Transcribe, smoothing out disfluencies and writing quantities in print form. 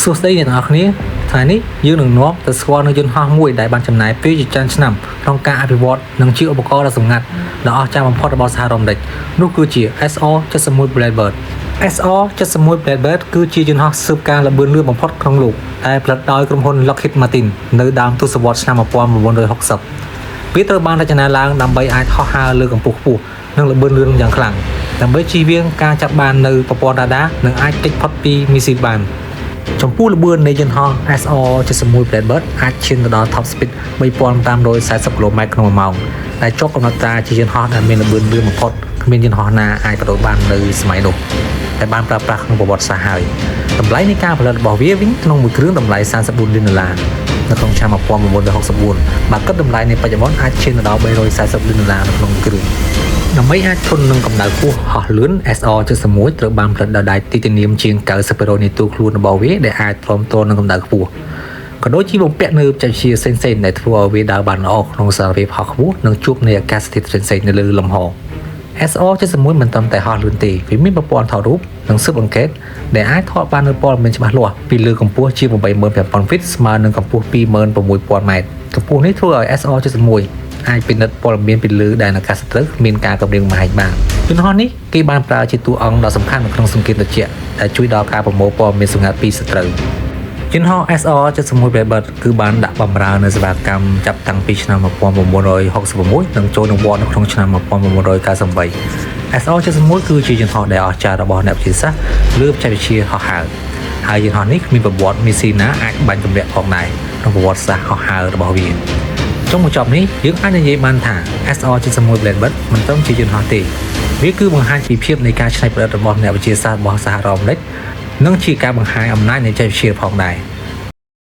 សួស្តីអ្នកនរគ្នាថ្ងៃនេះយើងនឹងនាំទៅស្គាល់នៅយន្តហោះមួយដែលបានចំណាយពេលជាច្រើនឆ្នាំក្នុងការអភិវឌ្ឍនិងជាឧបករណ៍ដ៏សម្ងាត់ដ៏អស្ចារ្យបំផុតរបស់សហរដ្ឋអាមេរិកនោះគឺជា SR-71 Blackbird SR-71 Blackbird គឺជាយន្តហោះស៊ើបការល្បឿនលឿនបំផុតក្នុងលោកដែលផលិតដោយក្រុមហ៊ុន Lockheed Martin នៅដើមទសវត្សរ៍ឆ្នាំ1960វាត្រូវបានរចនាឡើងដើម្បីអាចហោះហើរលើកម្ពស់ខ្ពស់និងល្បឿនលឿនយ៉ាងខ្លាំងដើម្បីជៀសវាងការចាប់បាននៅប្រព័ន្ធរ៉ាដានិងអាចគេចផុតពីមីស៊ីលបានចំពោះល្បឿននៃយន្តហោះ SR-71 Blackbird អាចឈានទៅដល់ Top Speed 3540 km/h ក្នុង1ម៉ោងដែលជាប់កំណត់ត្រាជាយន្តហោះដែលមានល្បឿនលឿនបំផុតគ្មានយន្តហោះណាអាចបដូរបាននៅសម័យនោះតែបានប្រើប្រាស់ក្នុងប្រវត្តិសាស្ត្រហើយតម្លៃនៃការផលិតរបស់វាវិញក្នុងមួយគ្រឿងតម្លៃ$34 លាននៅក្នុងឆ្នាំ1964បើគិតតម្លៃនៃបច្ចុប្បន្នអាចឈានទៅដល់$340 លាននៅក្នុងគ្រឿងដើម្បីអាចធន់នឹងកម្ដៅខ្ពស់ហោះលឿន SR-71 ត្រូវបានផលិតដោយដែកទីតានីមជាង 90% នៃទូខ្លួនរបស់វាដែលអាចទ្រាំទ្រនឹងកម្ដៅខ្ពស់ក៏ដូចជាបំពាក់នៅបច្ចេកវិទ្យាផ្សេងៗដែលធ្វើឲ្យវាដើរបានល្អក្នុងសារភាពហោះខ្ពស់និងជួបនៃអាកាសធាតុផ្សេងៗនៅលើលំហ SR-71 មិនត្រឹមតែហោះលឿនទេវាមានប្រព័ន្ធថតរូបនិងស៊ើបអង្កេតដែលអាចថតបាននូវព័ត៌មានច្បាស់លាស់ពីលើកម្ពស់ជាង 85,000 ហ្វីតស្មើនឹងកម្ពស់ 26,000 ម៉ែត្រកម្ពស់នេះធ្វើឲ្យ SR-71 អាចពិនិត្យព័ត៌មានពីលើដែនអាកាសត្រូវគ្មានការគំរាមកំហែងបានយន្តហោះនេះគេបានប្រើជាតួអង្គដ៏សំខាន់នៅក្នុងសង្គ្រាមត្រជាក់ដែលជួយដល់ការប្រមូលព័ត៌មានសម្ងាត់ពីសត្រូវយន្តហោះ SR-71 Blackbird គឺបានដាក់បម្រើនៅសេវាកម្មចាប់តាំងពីឆ្នាំ1966និងចូលនិវត្តន៍នៅក្នុងឆ្នាំ1998 SR-71 គឺជាយន្តហោះដែលអស្ចារ្យរបស់អ្នកវិទ្យាសាស្ត្រលើបច្ចេកវិទ្យាហោះហើរហើយយន្តហោះនេះគ្មានប្រវត្តិមីស៊ីណាអាចបាញ់ទម្លាក់ផងដែរក្នុងប្រវត្តិសាស្ត្រហោះហើររបស់វាចុងបញ្ចប់នេះយើងអាចនិយាយបានថា SR-71 Blackbird មិនត្រឹមជាយន្តហោះទេវាគឺបង្ហាញពីភាពនៃការច្នៃប្រឌិតរបស់អ្នកវិទ្យាសាស្ត្ររបស់សហរដ្ឋអាមេរិកនិងជាការបង្ហាញអំណាចនៃបច្ចេកវិទ្យាផងដែរ